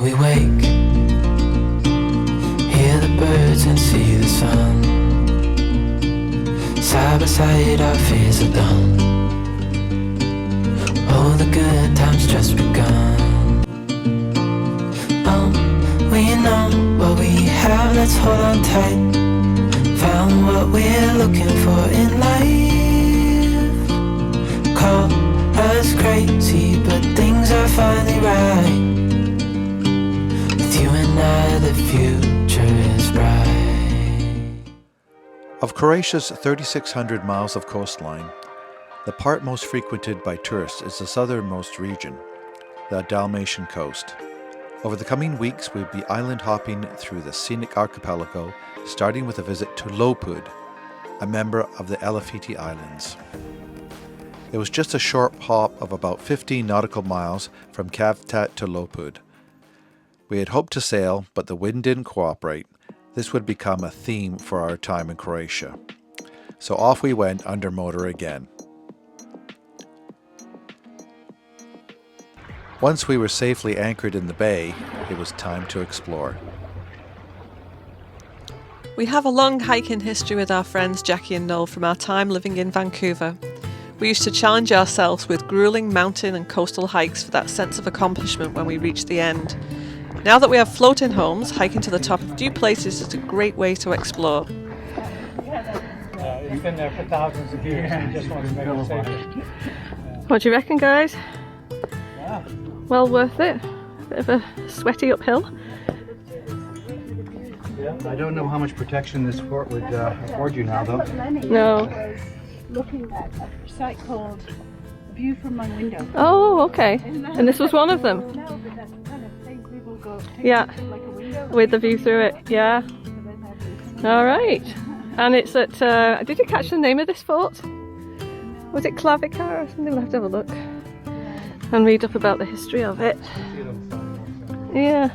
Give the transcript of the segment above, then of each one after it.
we wake, hear the birds and see the sun. Side by side our fears are done. All the good times just begun. We know what we have, let's hold on tight. Found what we're looking for in life. Call us crazy, but things are finally right. With you and I, the future is bright. Of Croatia's 3,600 miles of coastline, the part most frequented by tourists is the southernmost region, the Dalmatian coast. Over the coming weeks, we'll be island hopping through the scenic archipelago, starting with a visit to Lopud, a member of the Elefiti Islands. It was just a short hop of about 15 nautical miles from Cavtat to Lopud. We had hoped to sail, but the wind didn't cooperate. This would become a theme for our time in Croatia. So off we went under motor again. Once we were safely anchored in the bay, it was time to explore. We have a long hiking history with our friends Jackie and Noel from our time living in Vancouver. We used to challenge ourselves with grueling mountain and coastal hikes for that sense of accomplishment when we reached the end. Now that we have floating homes, hiking to the top of new places is a great way to explore. It's been there for thousands of years and we just want to make it safer. What do you reckon, guys? Yeah. Well worth it. Bit of a sweaty uphill. Yeah. I don't know how much protection this fort would afford you now, though. No. I was looking at a site called View from My Window. Oh, okay. And this was one of them? No, but that's the kind of thing people go take Yeah. like a window. With the view through it, yeah. All right. And it's at, did you catch the name of this fort? Was it Clavicar or something? We'll have to have a look and read up about the history of it. Yeah.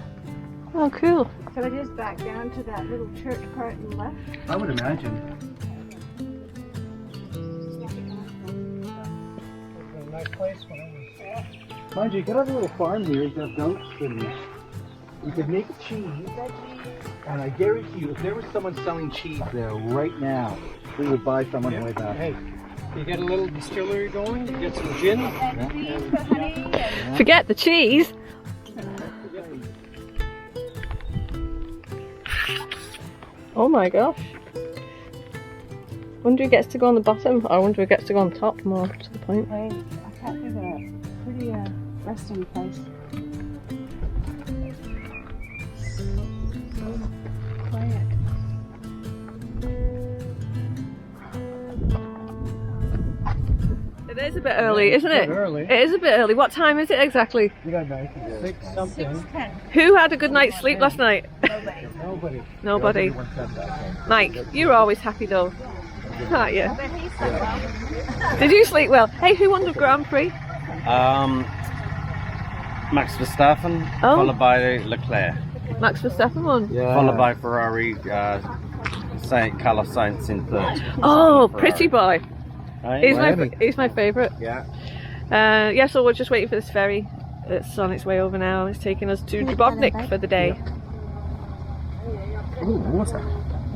Oh, cool. So it is back down to that little church part on the left. I would imagine. A nice place. Mind you, you got a little farm here. You got goats and you could make cheese. And I guarantee you, if there was someone selling cheese there right now, we would buy some on the way back. Hey, you get a little distillery going, you get some gin. Forget the cheese. Oh my gosh. Wonder who gets to go on the bottom, or I wonder who gets to go on top, more to the point. I can't do that. Pretty resting place. Quiet. It is a bit early, isn't it? Early. It is a bit early. What time is it exactly? You got 6 something. 6:10. Who had a good night's sleep last night? Nobody. Nobody. Mike, you're always happy though, aren't you? Did you sleep well? Hey, who won the Grand Prix? Max Verstappen, Oh. followed by Leclerc, Max Verstappen won. followed by Ferrari, Carlos Sainz in third. Oh, Ferrari. pretty boy. He's Right? he's my favourite. Yeah. Yeah, so we're just waiting for this ferry. It's on its way over now. It's taking us to Dubrovnik for the day. Ooh, water.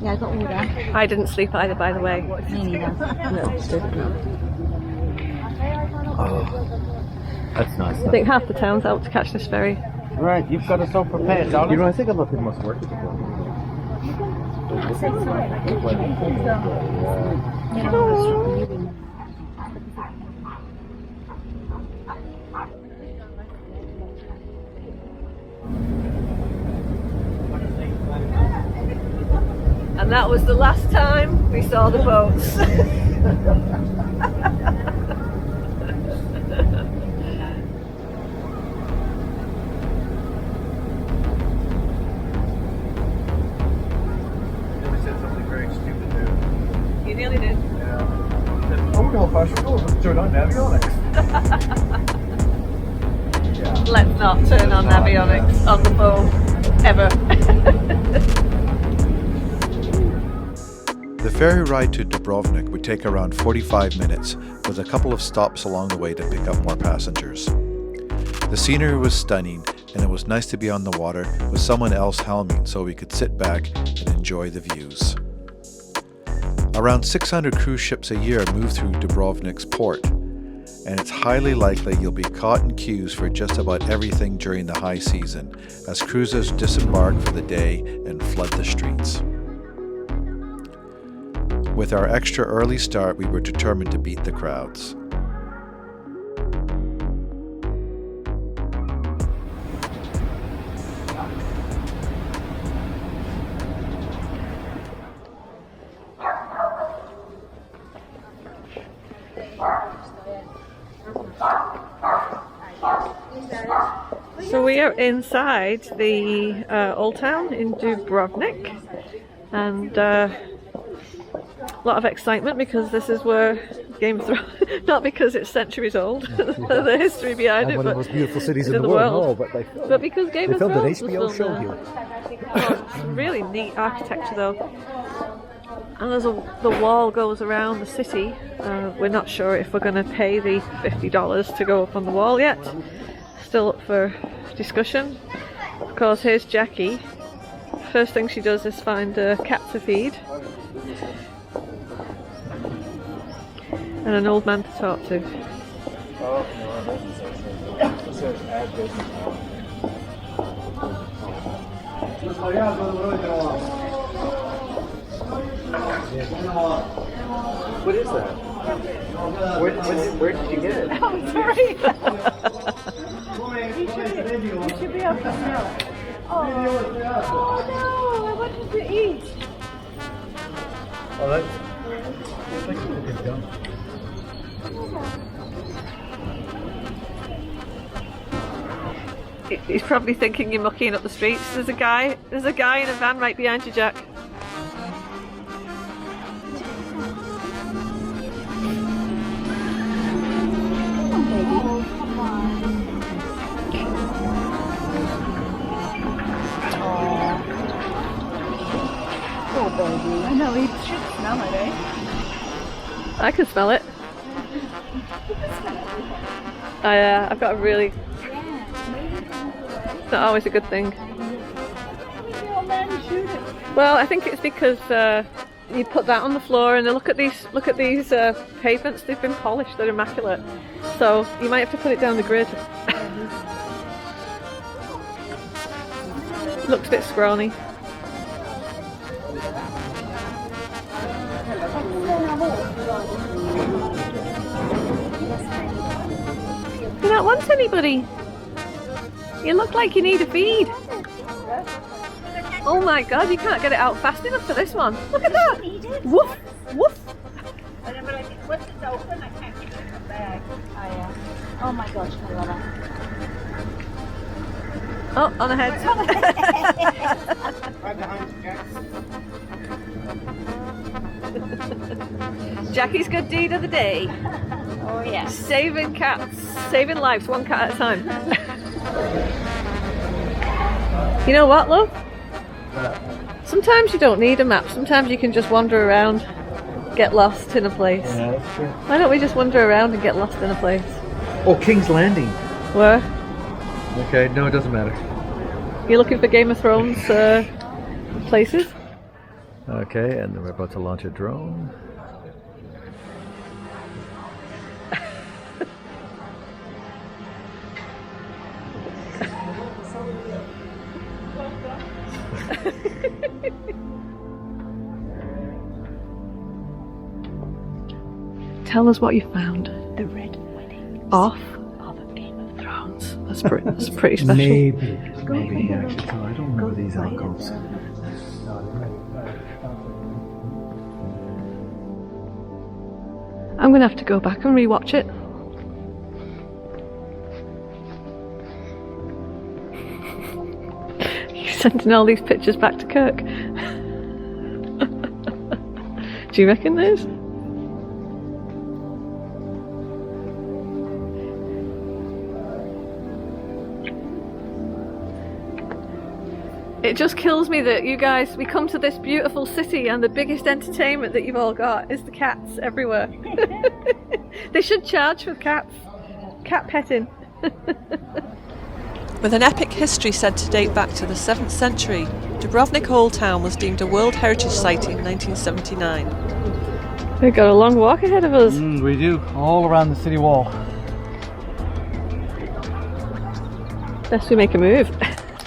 Yeah, I got water. I didn't sleep either, by the way. Me neither. No, didn't. Oh, that's nice. I think half the town's out to catch this ferry. Right, you've got us all prepared, darling. You know, I think a lot of people must work with it. And that was the last time we saw the boats. You nearly did. Let's not turn on avionics on the phone, ever. The ferry ride to Dubrovnik would take around 45 minutes, with a couple of stops along the way to pick up more passengers. The scenery was stunning, and it was nice to be on the water with someone else helming so we could sit back and enjoy the views. Around 600 cruise ships a year move through Dubrovnik's port, and it's highly likely you'll be caught in queues for just about everything during the high season as cruisers disembark for the day and flood the streets. With our extra early start, we were determined to beat the crowds. So we are inside the old town in Dubrovnik, and a lot of excitement because this is where Game of Thrones, not because it's centuries old, the history behind it, one of the most beautiful cities in the world. No, but because Game of Thrones an HBO was show filmed here. there. Oh, it's really neat architecture though. And the wall goes around the city. We're not sure if we're going to pay the $50 to go up on the wall yet. Still up for discussion. Of course, here's Jackie. First thing she does is find a cat to feed. And an old man to talk to. What is that? Where did you get it? I'm sorry. You should be able to smell. Oh no, I wanted to eat. Oh, that's like cooking dump. He's probably thinking you're mucking up the streets. There's a guy in a van right behind you, Jack. I know, he should smell it, eh? I can smell it. I've got a really... It's not always a good thing. Well, I think it's because you put that on the floor and look at these pavements. They've been polished. They're immaculate. So you might have to put it down the grid. Looks a bit scrawny. You don't want anybody. You look like you need a feed. Oh my god, you can't get it out fast enough for this one. Look at that. Woof, woof. Once it's open, I can't get it in the bag. Oh my gosh, Carlotta. Oh, on ahead. Right behind you, Jack. Jackie's good deed of the day. Oh yeah. Saving cats. Saving lives, one cat at a time. You know what, love? Sometimes you don't need a map. Sometimes you can just wander around, get lost in a place. Yeah, that's true. Why don't we just wander around and get lost in a place? Oh, King's Landing. Where? Okay, no, it doesn't matter. You're looking for Game of Thrones places? Okay, and we're about to launch a drone. Tell us what you found. The red wedding Off of Game of Thrones. That's pretty special. Maybe actually. So I don't remember these alcoves. I'm going to have to go back and rewatch it. You're sending all these pictures back to Kirk. Do you reckon those? It just kills me that you guys, we come to this beautiful city and the biggest entertainment that you've all got is the cats everywhere. They should charge for cats. Cat petting. With an epic history said to date back to the 7th century, Dubrovnik Old Town was deemed a World Heritage Site in 1979. We've got a long walk ahead of us. We do, all around the city wall. Best we make a move.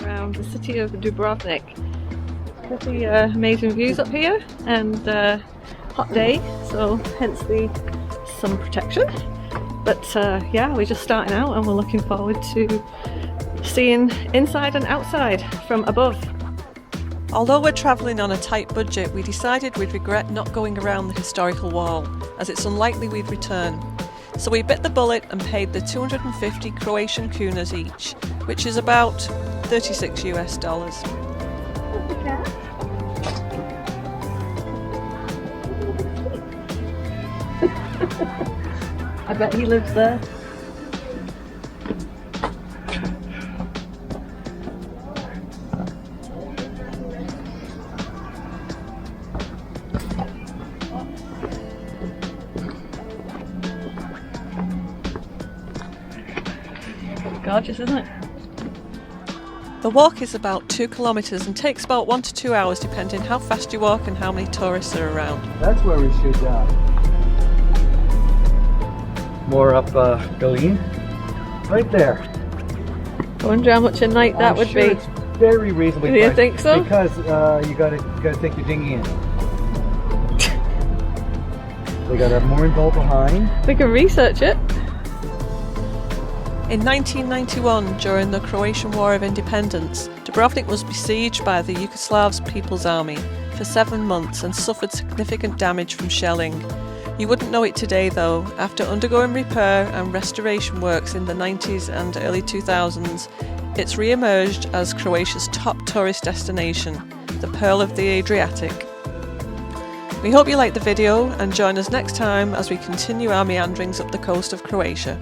Around the city of Dubrovnik. Pretty amazing views up here, and hot day, so hence the sun protection. But yeah, we're just starting out and we're looking forward to seeing inside and outside from above. Although we're travelling on a tight budget, we decided we'd regret not going around the historical wall, as it's unlikely we'd return. So we bit the bullet and paid the 250 Croatian kunas each, which is about $36 US. I bet he lives there. Gorgeous, isn't it? The walk is about 2 kilometres and takes about 1 to 2 hours depending how fast you walk and how many tourists are around. That's where we should more up Galeen. Right there. I wonder how much a night that would sure be. It's very reasonably Do you priced, think so? Because you gotta take your dinghy in. They got a mooring boat behind. We can research it. In 1991, during the Croatian War of Independence, Dubrovnik was besieged by the Yugoslav People's Army for 7 months and suffered significant damage from shelling. You wouldn't know it today though. After undergoing repair and restoration works in the 90s and early 2000s, it's re-emerged as Croatia's top tourist destination, the Pearl of the Adriatic. We hope you liked the video and join us next time as we continue our meanderings up the coast of Croatia.